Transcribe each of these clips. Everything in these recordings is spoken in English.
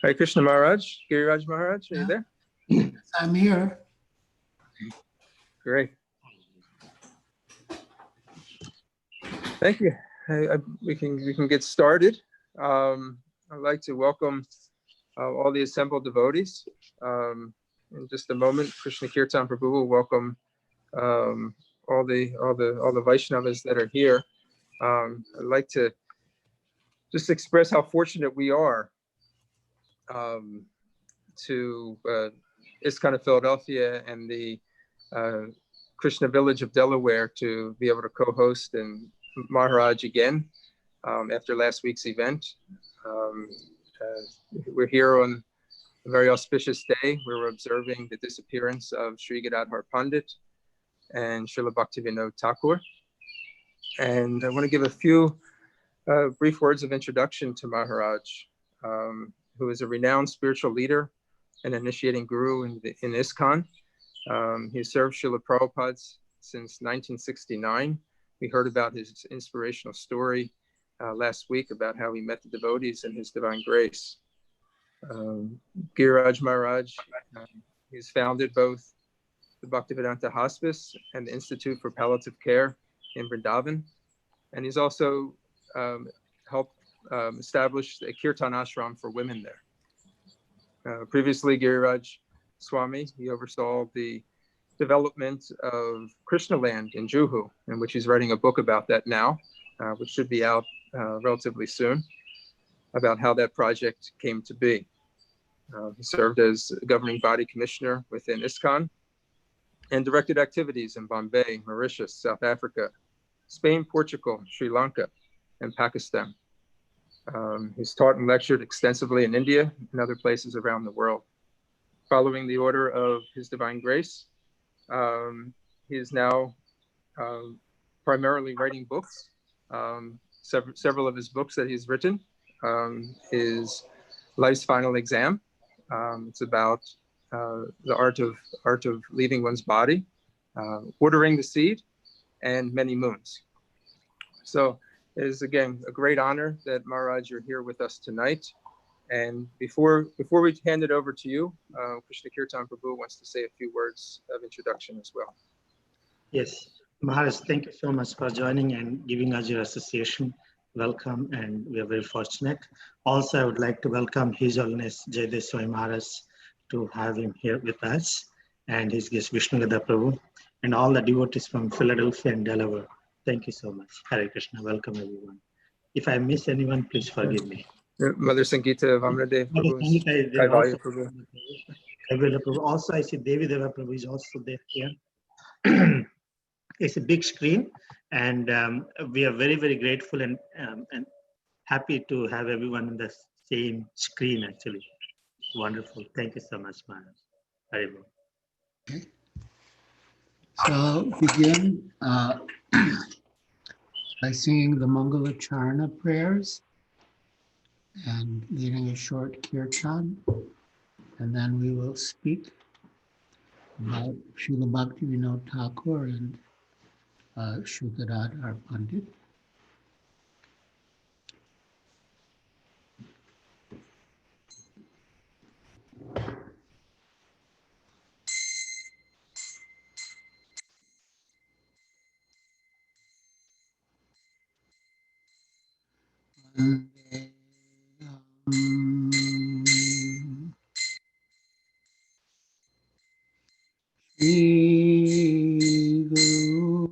Hare Krishna Maharaj, Giriraj Maharaj, are you there? I'm here. Great. Thank you. We can get started. I'd like to welcome all the assembled devotees. In just a moment, Krishna Kirtan Prabhu will welcome all the Vaishnavas that are here. I'd like to just express how fortunate we are to ISKCON of Philadelphia and the Krishna Village of Delaware to be able to co-host and Maharaj again after last week's event. We're here on a very auspicious day where we're observing the disappearance of Sri Gadadhara Pandit and Srila Bhaktivinoda Thakura. And I want to give a few brief words of introduction to Maharaj, who is a renowned spiritual leader and initiating guru in ISKCON. He served Srila Prabhupada since 1969. We heard about his inspirational story last week about how he met the devotees in his divine grace. Giriraj Maharaj, he's founded both the Bhaktivedanta Hospice and the Institute for Palliative Care in Vrindavan. And he's also helped establish a Kirtan ashram for women there. Previously, Giriraj Swami, he oversaw the development of Krishna Land in Juhu, in which he's writing a book about that now, which should be out relatively soon, about how that project came to be. He served as governing body commissioner within ISKCON and directed activities in Bombay, Mauritius, South Africa, Spain, Portugal, Sri Lanka, and Pakistan. He's taught and lectured extensively in India and other places around the world. Following the order of His Divine Grace, he is now primarily writing books. Several of his books that he's written is Life's Final Exam. It's about the art of leaving one's body, watering the seed, and many moons. So it is again a great honor that Maharaj, you're here with us tonight. And before we hand it over to you, Krishna Kirtan Prabhu wants to say a few words of introduction as well. Yes, Maharaj, thank you so much for joining and giving us your association. Welcome, and we are very fortunate. Also, I would like to welcome His Holiness Jaydev Swami Maharaj to have him here with us, and his guest Vishnu Gadadhara Prabhu, and all the devotees from Philadelphia and Delaware. Thank you so much. Hare Krishna. Welcome, everyone. If I miss anyone, please forgive me. Mother Sangeeta Vamanadev Prabhu, Kaivalya Prabhu. Also, I see Devi Deva Prabhu is also there here. It's a big screen, and we are very, very grateful and happy to have everyone in the same screen, actually. Wonderful. Thank you so much, Maharaj. Haribo. Okay. So I'll begin by singing the Mangala Charana prayers and leading a short kirtan, and then we will speak about Srila Bhaktivinoda Thakur and Sri Gadadhara Pandit. Shri Guru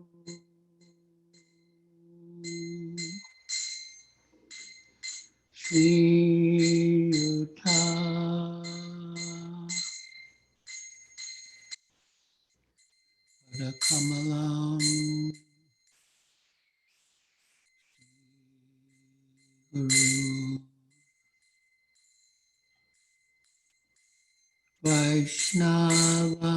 Shri Yuta Kamalam Guru Vaishnava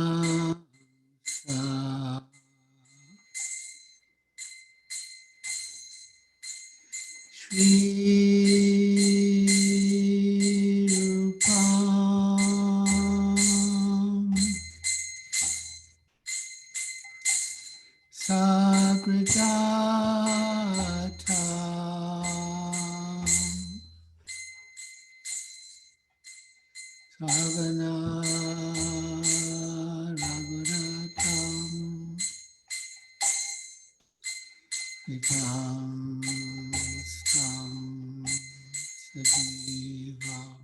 Shri Rupam Sagradatam Sagana Raghunatam Vitam Stam Sajivam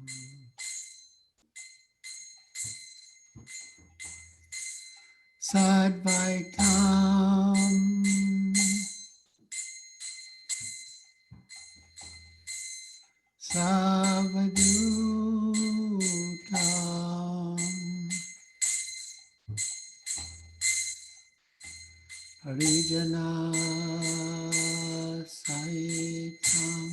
Sadvaitam Savadutam Harijana Saitam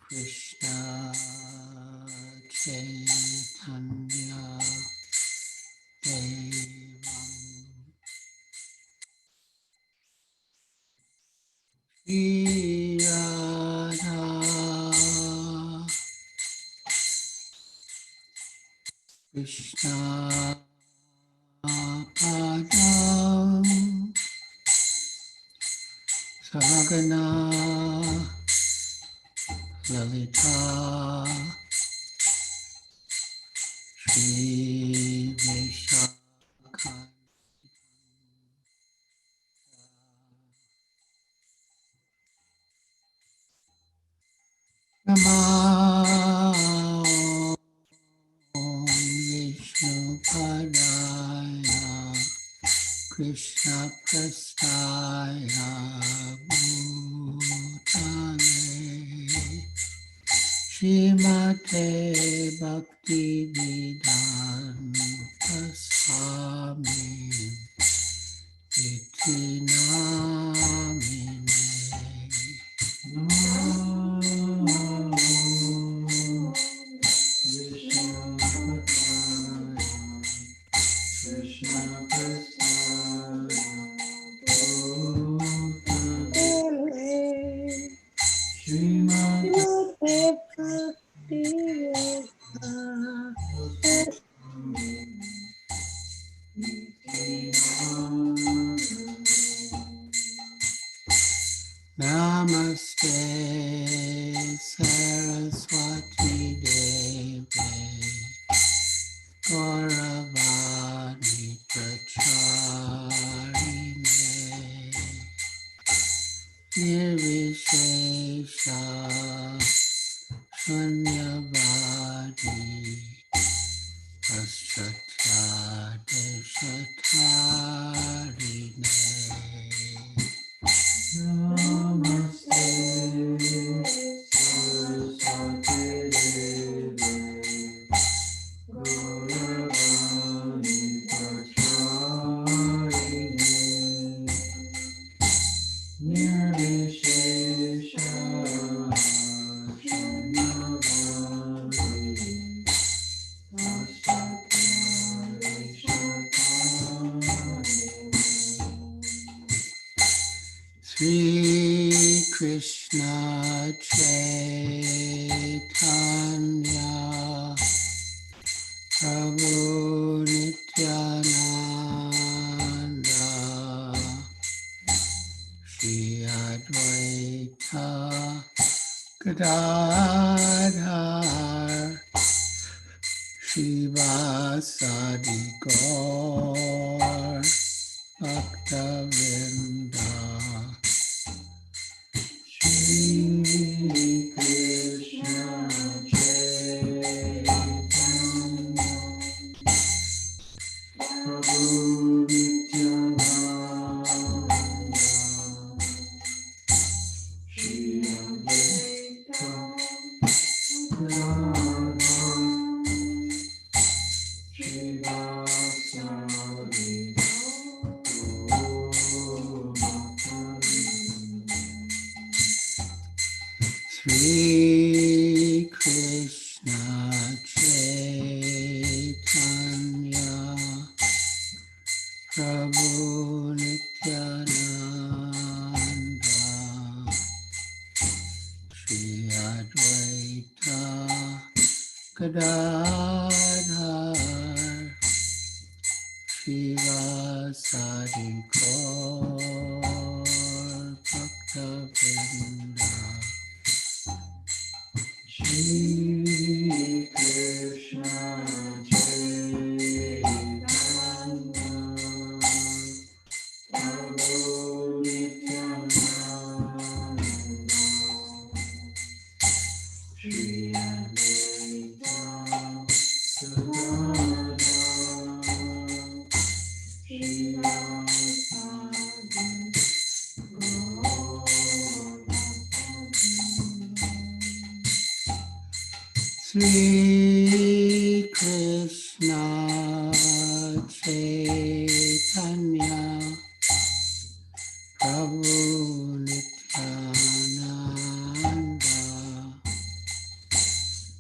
Krishna Chaitanya Devam Radha Krishna Padam Sagana Lalita Shri Vishakha Namo Vishnupadaya Krishna Prastaya Bhutale Srimate Bhaktivedanta Swami Iti Namine Namaste Saraswati Deve Gauravani Pracharine Nirvishesha Shunyavadi Paschatya Deshatarine Namaste Saraswati Deve Gauravani Pracharine Nirvishesha Shunyavadi Sri Krishna Chaitanya Prabhu Nityananda Shri Advaita Gadadhara Shivasadi Gaur Bhaktivinoda Shri Krishna Chaitanya Prabhu Nityananda Shri Advaita Gadadhara Shivasadi Sri Krishna Chaitanya Prabhu Nityananda Shri Advaita Gadadhara Shivasadi Gaur Bhaktivinoda Sri Krishna Chaitanya Prabhu Nityananda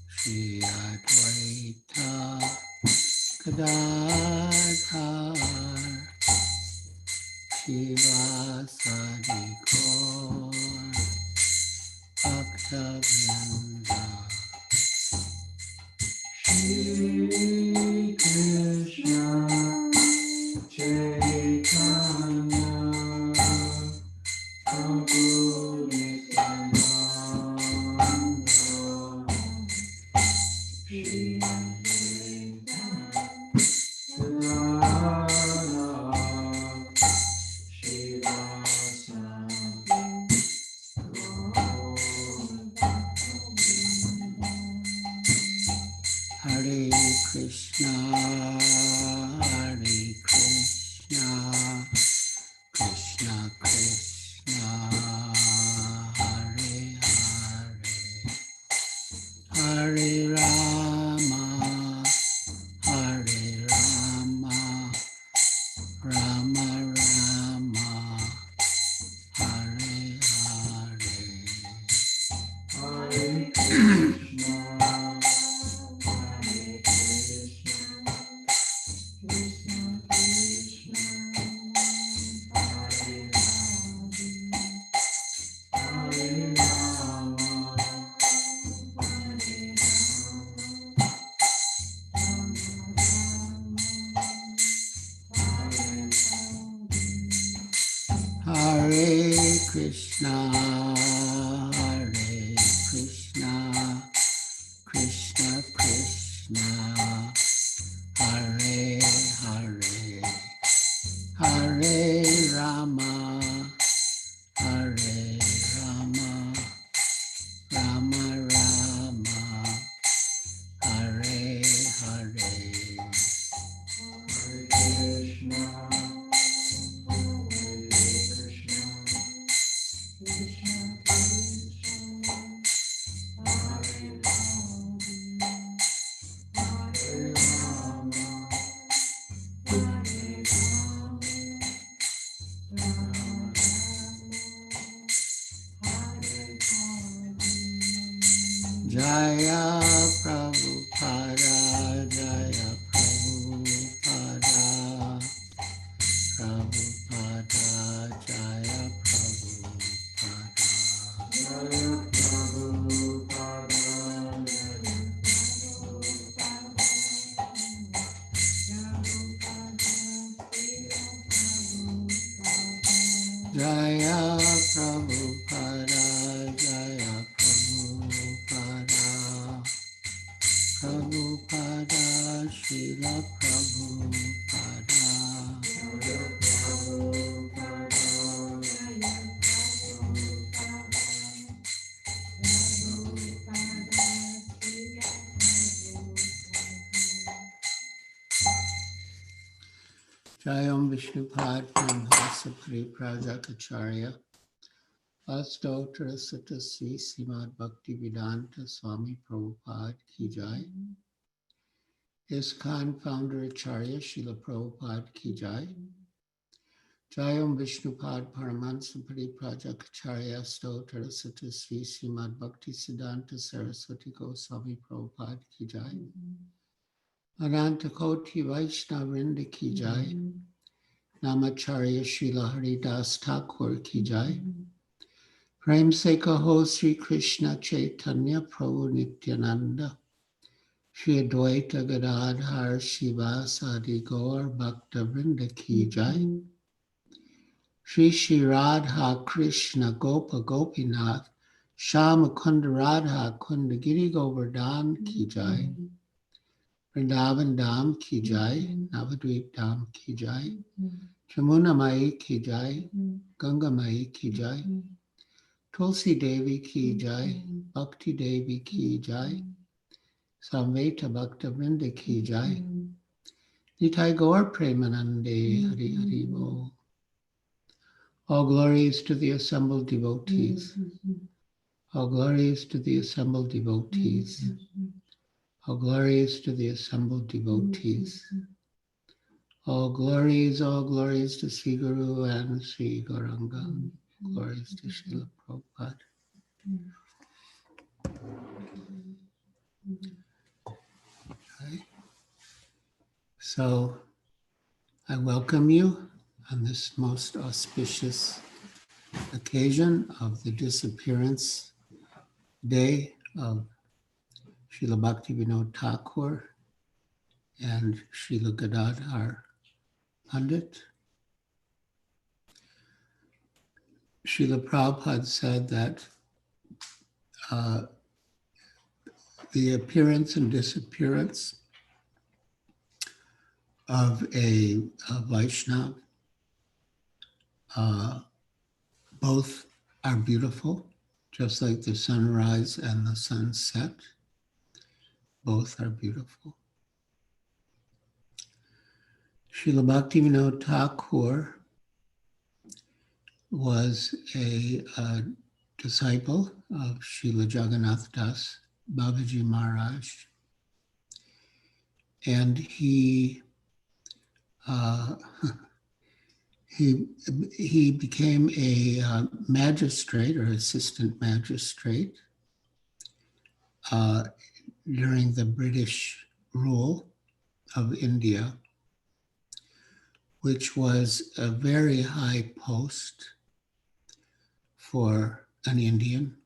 Shri Advaita Gadadhara Shivasadi Gaur Bhaktivinoda Shri Krishna Chaitanya Prabhu Nityananda Shri Advaita Gadadhara Hare Krishna, Krishna Krishna, Hare Hare, Hare Rama, Hare Rama, Rama Rama, Hare Hare, Hare Krishna. Hare Krishna, Krishna Krishna, Hare Hare, Hare Rama, Hare Rama, Rama Rama, Hare Hare, Hare Krishna. Jaya Prabhupada, Jaya Prabhupada, Prabhupada, Jaya Prabhupada, Jaya Prabhupada, Jaya Prabhupada, Jaya Prabhupada, Prabhupada, Srila Prabhupada, Jaya Prabhupada, Jayam Vishnupad Brahmasapri Prajakacharya Astotra Sutta Sri Srimad Bhaktivedanta Swami Prabhupada Ki Jai. ISKCON Founder Acharya Srila Prabhupada Ki Jai. Jayam Vishnupad Paramahansa Prajakacharya Astotra Sutta Sri Srimad Bhaktisiddhanta Saraswati Goswami Prabhupada Ki Jai. Ananta Koti Vaishnavrinda Ki Jai. Namacharya Srila Haridas Thakur Ki Jai. Prem Se Kaho Sri Krishna Chaitanya Prabhu Nityananda Shri Advaita Gadadhara Shivasadi Gaur Bhaktivinoda Ki Jai. Shri Shri Radha Krishna Gopa Gopinath Shama Kunda Radha Kunda Giri Govardhan Ki Jai, Vrindavan Dham Ki Jai, Navadvip Dham Ki Jai, Jamuna Mai Ki Jai, Ganga Mai Ki Jai, Tulsi Devi Ki Jai, Bhakti Devi Ki Jai, Samveta Bhakta Vrinda Ki Jai, Nitai Gaur Premanande Hari Hari Bol. All glories to the assembled devotees. All glories to the assembled devotees. All glories to the assembled devotees. All glories to Sri Guru and Sri Gauranga. Glories to Srila Prabhupada. Okay. So I welcome you on this most auspicious occasion of the disappearance day of Srila Bhaktivinoda Thakur and Srila Gadadhara Pandit. Srila Prabhupada said that the appearance and disappearance of a Vaishnava, both are beautiful, just like the sunrise and the sunset. Both are beautiful. Srila Bhaktivinoda Thakur was a disciple of Srila Jagannath Das Babaji Maharaj, and he became a magistrate or assistant magistrate during the British rule of India, which was a very high post for an Indian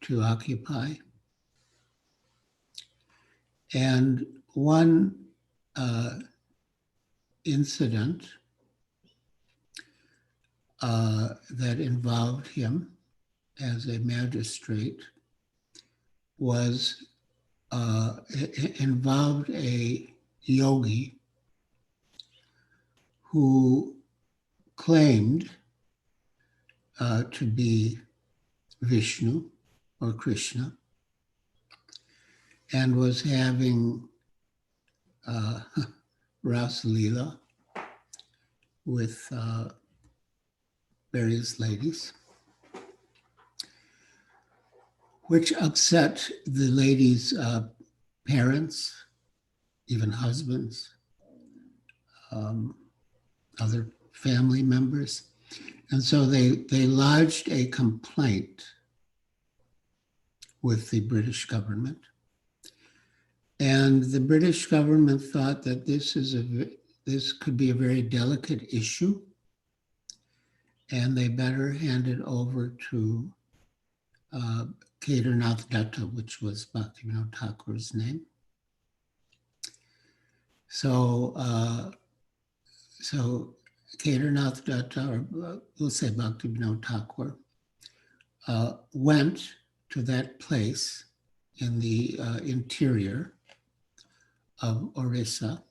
to occupy. And one incident that involved him as a magistrate was involved a yogi who claimed to be Vishnu or Krishna and was having Rasa Leela with various ladies, which upset the ladies' parents, even husbands, other family members. And so they lodged a complaint with the British government. And the British government thought that this could be a very delicate issue, and they better hand it over to Kedarnath Datta, which was Bhaktivinoda Thakur's name. So Kedarnath Datta, or we'll say Bhaktivinoda Thakur, went to that place in the interior of Orissa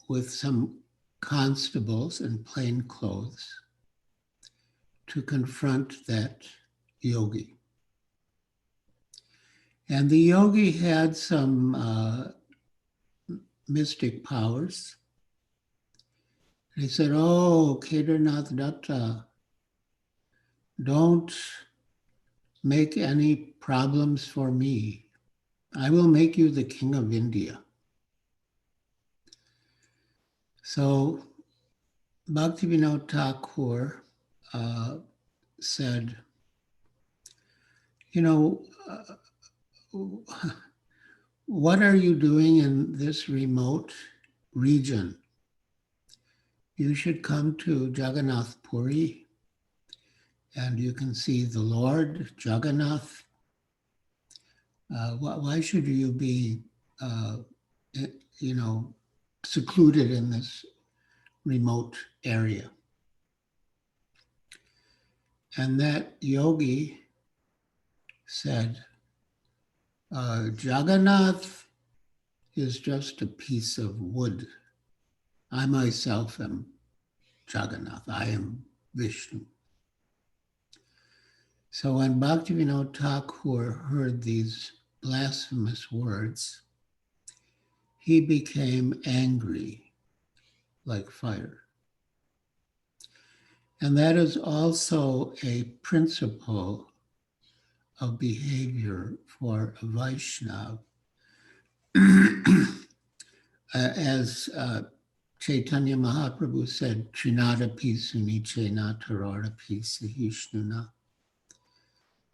with some constables in plain clothes to confront that yogi. And the yogi had some mystic powers. He said, "Oh, Kedarnath Datta, don't make any problems for me. I will make you the king of India." So Bhaktivinoda Thakur said, what are you doing in this remote region? You should come to Jagannath Puri and you can see the Lord Jagannath. Why should you be, secluded in this remote area? And that yogi said, Jagannath is just a piece of wood. I myself am Jagannath. I am Vishnu. So when Bhaktivinoda Thakur heard these blasphemous words, he became angry like fire. And that is also a principle of behavior for a Vaishnava. As Chaitanya Mahaprabhu said, Trinadapi sunichena tararapi sahishnuna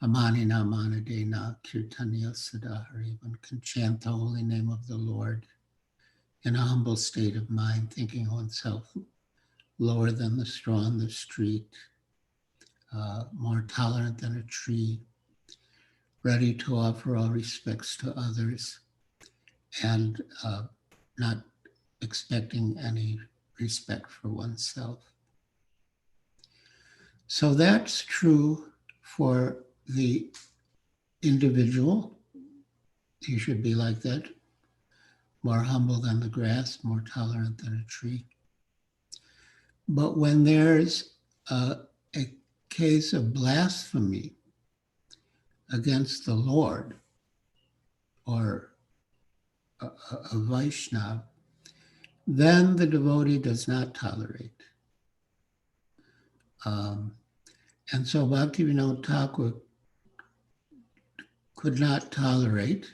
amanina manadena kirtanya sadahari. One can chant the holy name of the Lord in a humble state of mind, thinking oneself lower than the straw on the street, more tolerant than a tree, ready to offer all respects to others, and not expecting any respect for oneself. So that's true for the individual. He should be like that, more humble than the grass, more tolerant than a tree. But when there's a case of blasphemy against the Lord or a Vaishnava, then the devotee does not tolerate. And so Bhaktivinoda Thakur could not tolerate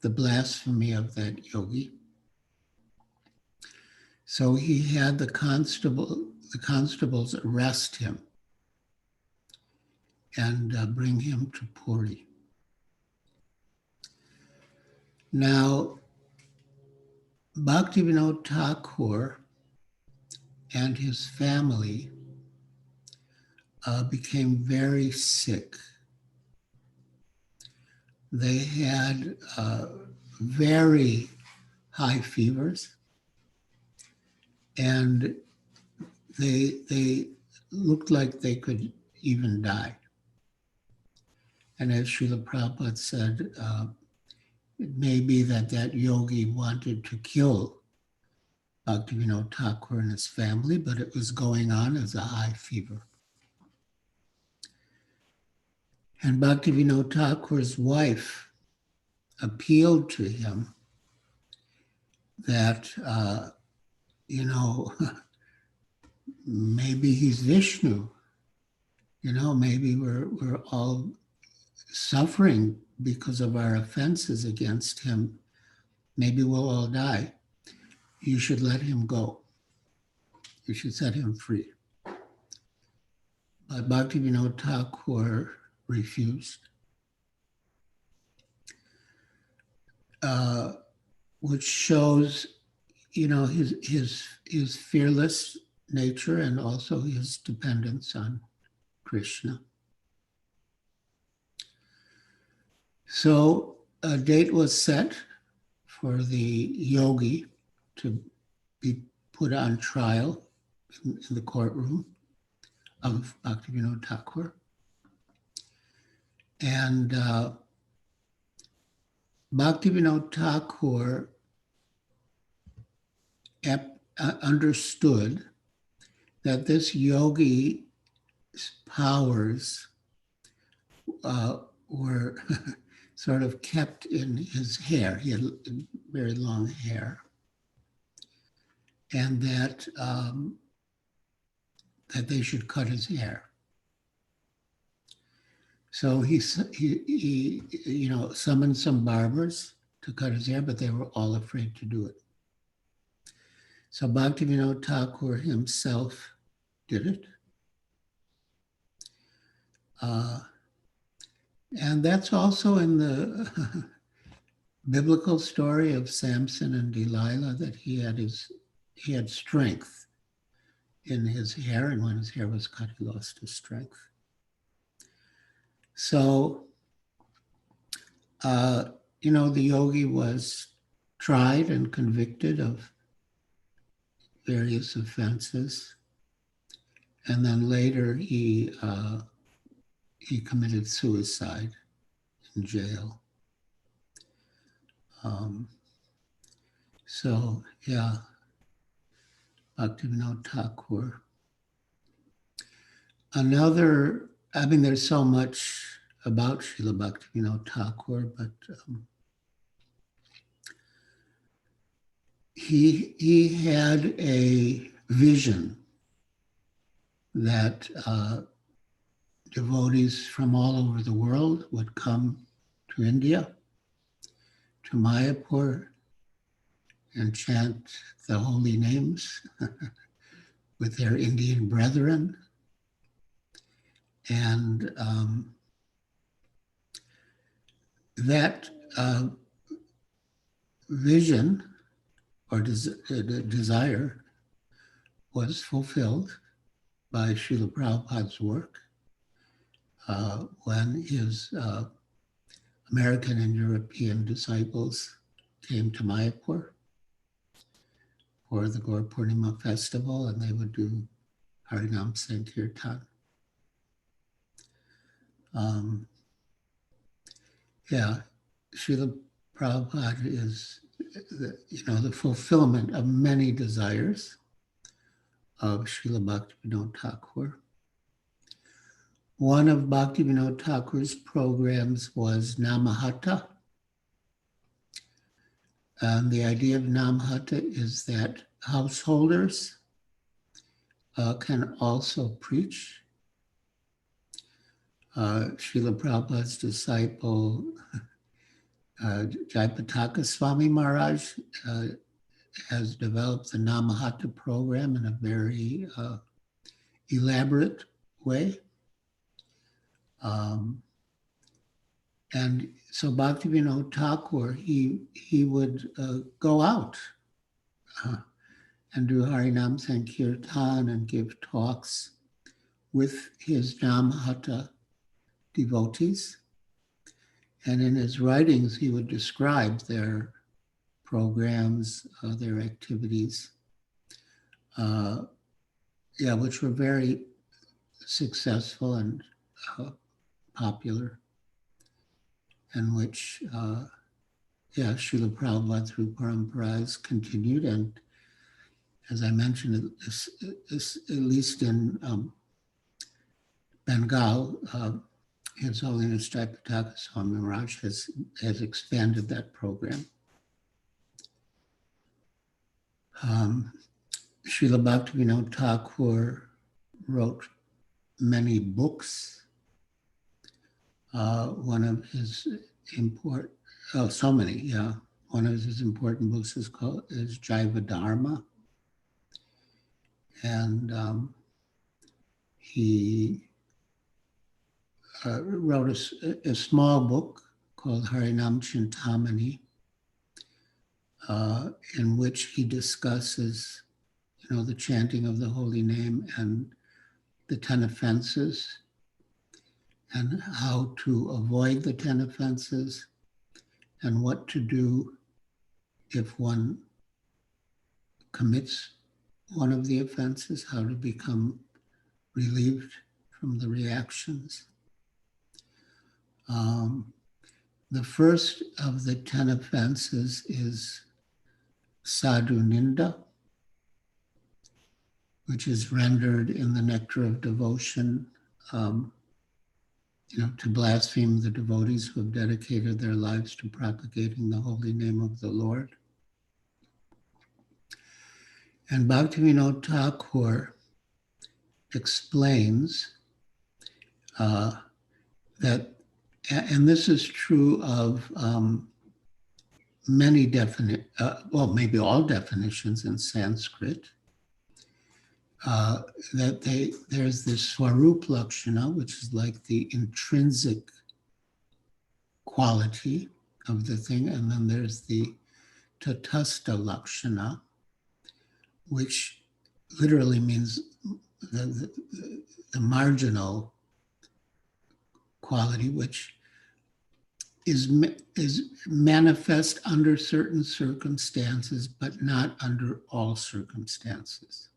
the blasphemy of that yogi. So he had the constables arrest him and bring him to Puri. Now, Bhaktivinoda Thakur and his family became very sick. They had very high fevers, and they looked like they could even die. And as Srila Prabhupada said, it may be that yogi wanted to kill Bhaktivinoda Thakur and his family, but it was going on as a high fever. And Bhaktivinoda Thakur's wife appealed to him that, maybe he's Vishnu. Maybe we're all suffering because of our offenses against him. Maybe we'll all die. You should let him go. You should set him free. But Bhaktivinoda Thakur refused, which shows, his fearless nature and also his dependence on Krishna. So a date was set for the yogi to be put on trial in the courtroom of Bhaktivinoda Thakur. And Bhaktivinoda Thakur understood that this yogi's powers were sort of kept in his hair. He had very long hair. And that they should cut his hair. So he summoned some barbers to cut his hair, but they were all afraid to do it. So Bhaktivinoda Thakur himself did it. And that's also in the biblical story of Samson and Delilah, that he had strength in his hair, and when his hair was cut, he lost his strength. So, the yogi was tried and convicted of various offenses. And then later he committed suicide in jail. So yeah, Bhaktivinoda Thakur. There's so much about Srila Bhaktivinoda Thakur, but he had a vision that devotees from all over the world would come to India, to Mayapur, and chant the holy names with their Indian brethren. And that vision or desire was fulfilled by Srila Prabhupada's work when his American and European disciples came to Mayapur for the Gaur Purnima festival, and they would do Harinam Sankirtan. Srila Prabhupada is the fulfillment of many desires of Srila Bhaktivinoda Thakur. One of Bhaktivinoda Thakur's programs was Namahata. And the idea of Namahata is that householders can also preach. Srila Prabhupada's disciple, Jayapataka Swami Maharaj, has developed the Namahata program in a very elaborate way. And so Bhaktivinoda Thakur, he would go out and do Harinam Sankirtan and give talks with his Namahata devotees. And in his writings, he would describe their programs, their activities, which were very successful and popular, and which, Srila Prabhupada through Paramparas continued. And as I mentioned, at least in Bengal, His Holiness Jayapataka Swami Maharaj has expanded that program. Srila Bhaktivinoda Thakur wrote many books. One of his important books is Jaiva Dharma. And he wrote a small book called Harinam Chintamani, in which he discusses, the chanting of the holy name and the 10 offenses, and how to avoid the 10 offenses, and what to do if one commits one of the offenses, how to become relieved from the reactions. The first of the 10 offenses is sadhu ninda, which is rendered in the Nectar of Devotion, to blaspheme the devotees who have dedicated their lives to propagating the holy name of the Lord. And Bhaktivinoda Thakur explains that, and this is true of many maybe all definitions in Sanskrit, that there's this Swarup Lakshana, which is like the intrinsic quality of the thing, and then there's the Tatastha Lakshana, which literally means the marginal quality, which is manifest under certain circumstances, but not under all circumstances.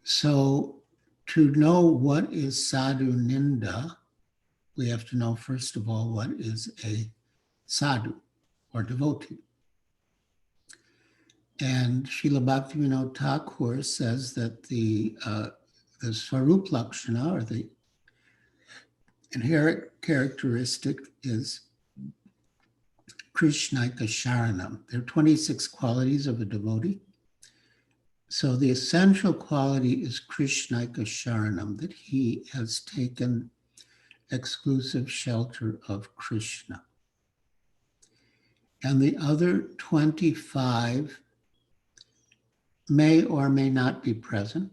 So to know what is sadhu ninda, we have to know, first of all, what is a sadhu or devotee. And Srila Bhaktivinoda Thakur says that the Swarup Lakshana, or the inherent characteristic, is Krishnaika Sharanam. There are 26 qualities of a devotee. So the essential quality is Krishnaika Sharanam, that he has taken exclusive shelter of Krishna. And the other 25 may or may not be present,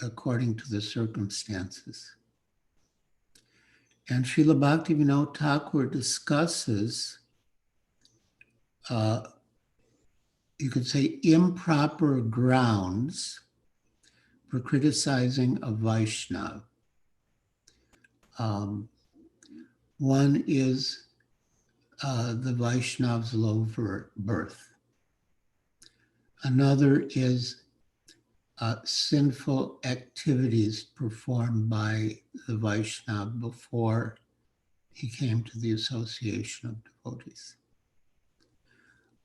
according to the circumstances. And Srila Bhaktivinoda Thakur discusses, you could say, improper grounds for criticizing a Vaishnava. One is the Vaishnava's low birth. Another is sinful activities performed by the Vaishnava before he came to the association of devotees.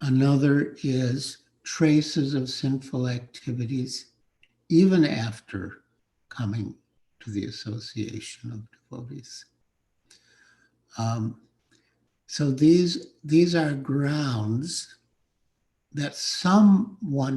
Another is traces of sinful activities even after coming to the association of devotees. So these are grounds that someone